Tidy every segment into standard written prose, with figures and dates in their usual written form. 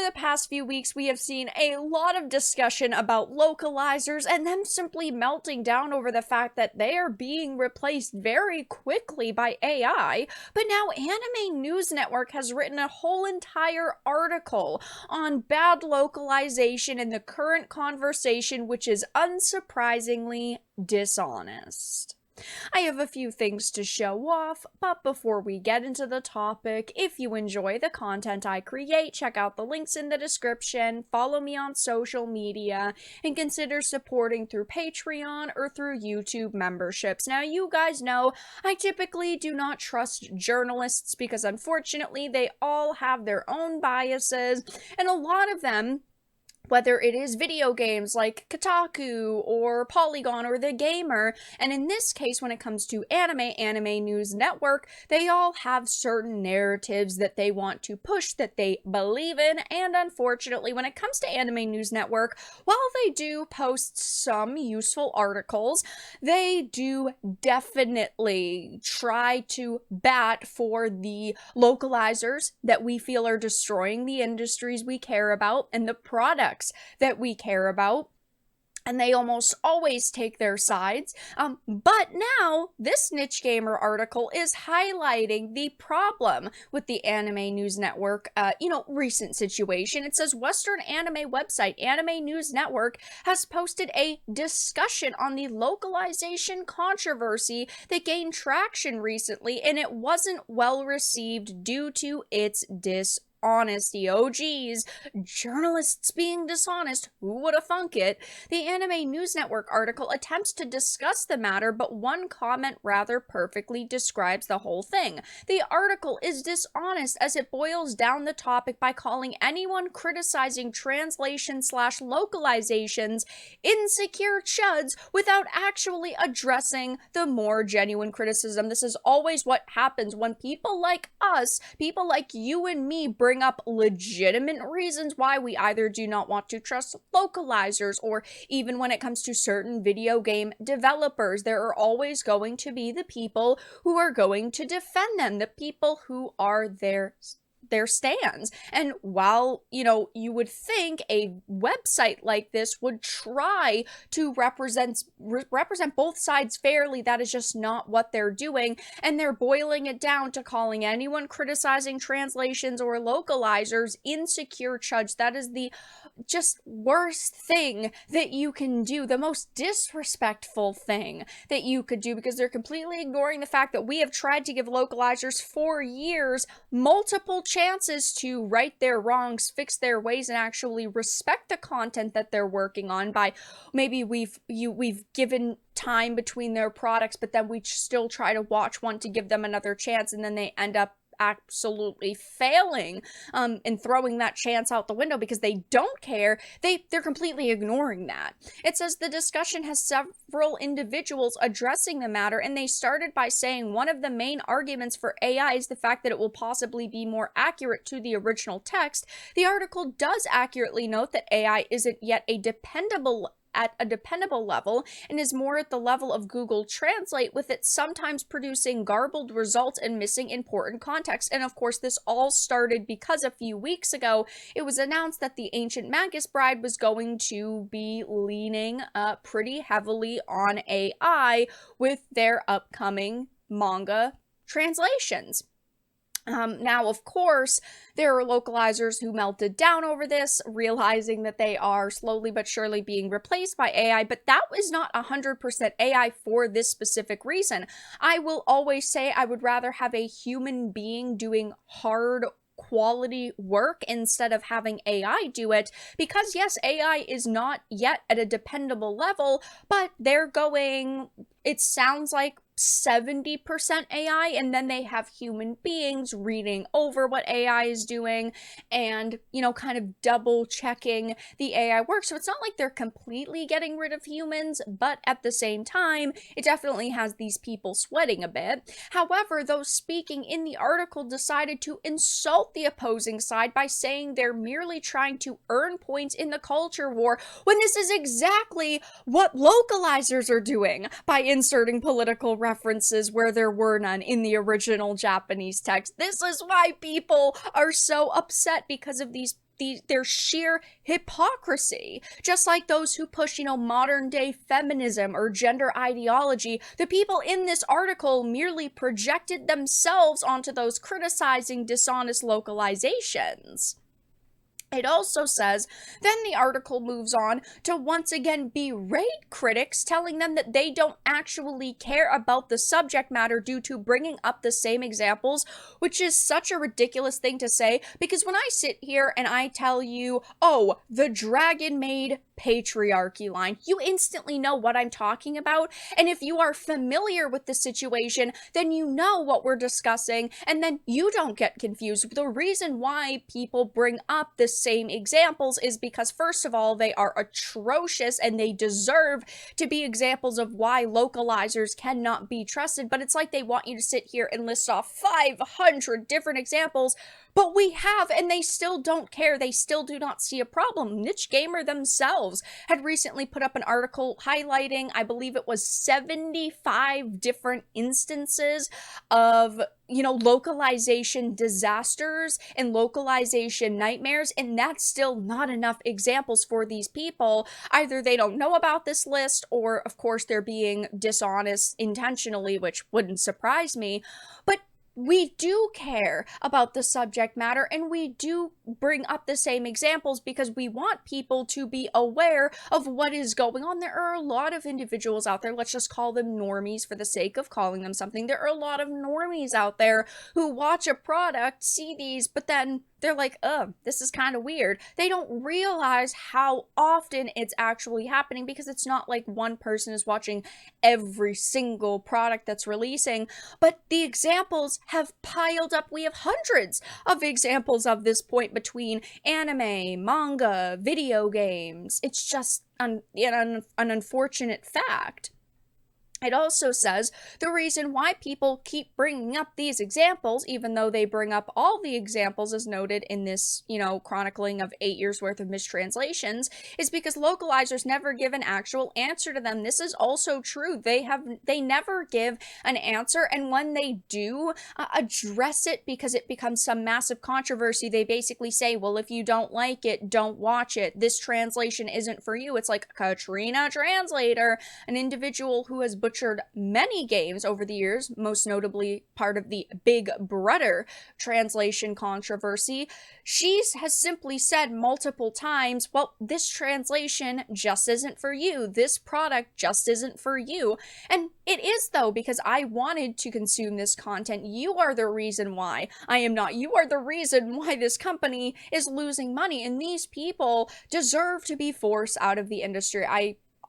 over the past few weeks, we have seen a lot of discussion about localizers and them simply melting down over the fact that they are being replaced very quickly by AI. But now Anime News Network has written a whole entire article on bad localization in the current conversation, which is unsurprisingly dishonest. I have a few things to show off, but before we get into the topic, if you enjoy the content I create, check out the links in the description, follow me on social media, and consider supporting through Patreon or through YouTube memberships. Now, you guys know I typically do not trust journalists because unfortunately they all have their own biases, and a lot of them, whether it is video games like Kotaku or Polygon or The Gamer, and in this case, when it comes to Anime News Network, they all have certain narratives that they want to push, that they believe in, and unfortunately, when it comes to Anime News Network, while they do post some useful articles, they do definitely try to bat for the localizers that we feel are destroying the industries we care about and the products that we care about, and they almost always take their sides. But now, this Niche Gamer article is highlighting the problem with the Anime News Network, recent situation. It says, Western anime website Anime News Network has posted a discussion on the localization controversy that gained traction recently, and it wasn't well received due to its honesty. Oh geez, journalists being dishonest, who would have thunk it? The Anime News Network article attempts to discuss the matter, but one comment rather perfectly describes the whole thing. The article is dishonest as it boils down the topic by calling anyone criticizing translation/localizations insecure chuds without actually addressing the more genuine criticism. This is always what happens when people like us, people like you and me, bring up legitimate reasons why we either do not want to trust localizers, or even when it comes to certain video game developers, there are always going to be the people who are going to defend them, the people who are their stands. And while, you would think a website like this would try to represent both sides fairly, that is just not what they're doing, and they're boiling it down to calling anyone criticizing translations or localizers insecure chuds. That is the just worst thing that you can do, the most disrespectful thing that you could do, because they're completely ignoring the fact that we have tried to give localizers for years multiple chances to right their wrongs, fix their ways, and actually respect the content that they're working on. By maybe we've given time between their products, but then we still try to watch one to give them another chance, and then they end up absolutely failing and throwing that chance out the window because they don't care. They're completely ignoring that. It says the discussion has several individuals addressing the matter, and they started by saying one of the main arguments for AI is the fact that it will possibly be more accurate to the original text. The article does accurately note that AI isn't yet at a dependable level and is more at the level of Google Translate, with it sometimes producing garbled results and missing important context. And of course, this all started because a few weeks ago it was announced that the Ancient Magus Bride was going to be leaning pretty heavily on AI with their upcoming manga translations. Now, of course, there are localizers who melted down over this, realizing that they are slowly but surely being replaced by AI, but that was not 100% AI for this specific reason. I will always say I would rather have a human being doing hard quality work instead of having AI do it, because yes, AI is not yet at a dependable level, but they're going, it sounds like 70% AI, and then they have human beings reading over what AI is doing and, kind of double checking the AI work. So it's not like they're completely getting rid of humans, but at the same time, it definitely has these people sweating a bit. However, those speaking in the article decided to insult the opposing side by saying they're merely trying to earn points in the culture war, when this is exactly what localizers are doing by inserting political references references where there were none in the original Japanese text. This is why people are so upset, because of their sheer hypocrisy. Just like those who push, modern day feminism or gender ideology, the people in this article merely projected themselves onto those criticizing dishonest localizations. It also says, then the article moves on to once again berate critics, telling them that they don't actually care about the subject matter due to bringing up the same examples, which is such a ridiculous thing to say, because when I sit here and I tell you, oh, the dragon made patriarchy line, you instantly know what I'm talking about. And if you are familiar with the situation, then you know what we're discussing, and then you don't get confused. The reason why people bring up the same examples is because, first of all, they are atrocious and they deserve to be examples of why localizers cannot be trusted. But it's like they want you to sit here and list off 500 different examples, but we have, and they still don't care. They still do not see a problem. Niche Gamer themselves had recently put up an article highlighting, I believe it was 75 different instances of, localization disasters and localization nightmares, and that's still not enough examples for these people. Either they don't know about this list, or of course they're being dishonest intentionally, which wouldn't surprise me. But we do care about the subject matter, and we do bring up the same examples because we want people to be aware of what is going on. There are a lot of individuals out there, let's just call them normies for the sake of calling them something. There are a lot of normies out there who watch a product, see these, but then they're like, this is kind of weird. They don't realize how often it's actually happening, because it's not like one person is watching every single product that's releasing, but the examples have piled up. We have hundreds of examples of this point between anime, manga, video games. It's just an unfortunate fact. It also says the reason why people keep bringing up these examples, even though they bring up all the examples as noted in this, chronicling of 8 years worth of mistranslations, is because localizers never give an actual answer to them. This is also true. They never give an answer, and when they do address it, because it becomes some massive controversy, they basically say, well, if you don't like it, don't watch it. This translation isn't for you. It's like Katrina Translator, an individual who has butchered many games over the years, most notably part of the Big Brother translation controversy. She has simply said multiple times, well, this translation just isn't for you. This product just isn't for you. And it is, though, because I wanted to consume this content. You are the reason why I am not. You are the reason why this company is losing money, and these people deserve to be forced out of the industry.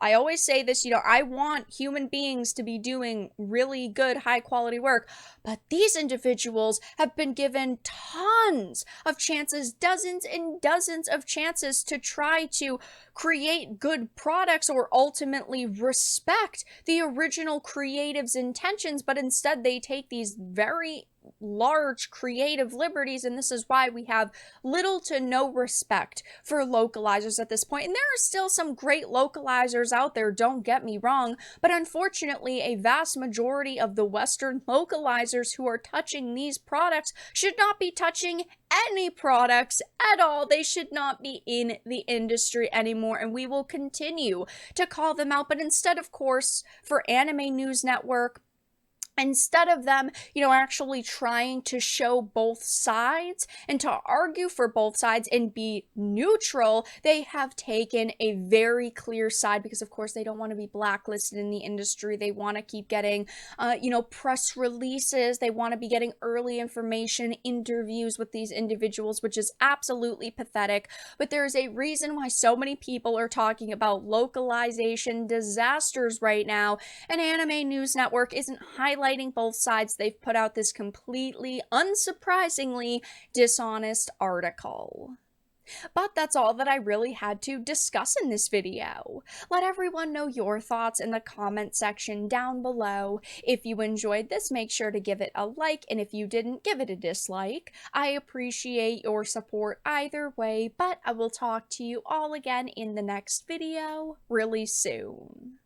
I always say this, I want human beings to be doing really good, high quality work, but these individuals have been given tons of chances, dozens and dozens of chances to try to create good products or ultimately respect the original creative's intentions, but instead they take these very large creative liberties, and this is why we have little to no respect for localizers at this point. And there are still some great localizers out there, don't get me wrong, but unfortunately a vast majority of the Western localizers who are touching these products should not be touching any products at all. They should not be in the industry anymore, and we will continue to call them out. But instead, of course, for Anime News Network, instead of them, actually trying to show both sides and to argue for both sides and be neutral, they have taken a very clear side because, of course, they don't want to be blacklisted in the industry. They want to keep getting, press releases. They want to be getting early information, interviews with these individuals, which is absolutely pathetic. But there is a reason why so many people are talking about localization disasters right now, and Anime News Network isn't highlighting both sides. They've put out this completely, unsurprisingly, dishonest article. But that's all that I really had to discuss in this video. Let everyone know your thoughts in the comment section down below. If you enjoyed this, make sure to give it a like, and if you didn't, give it a dislike. I appreciate your support either way, but I will talk to you all again in the next video really soon.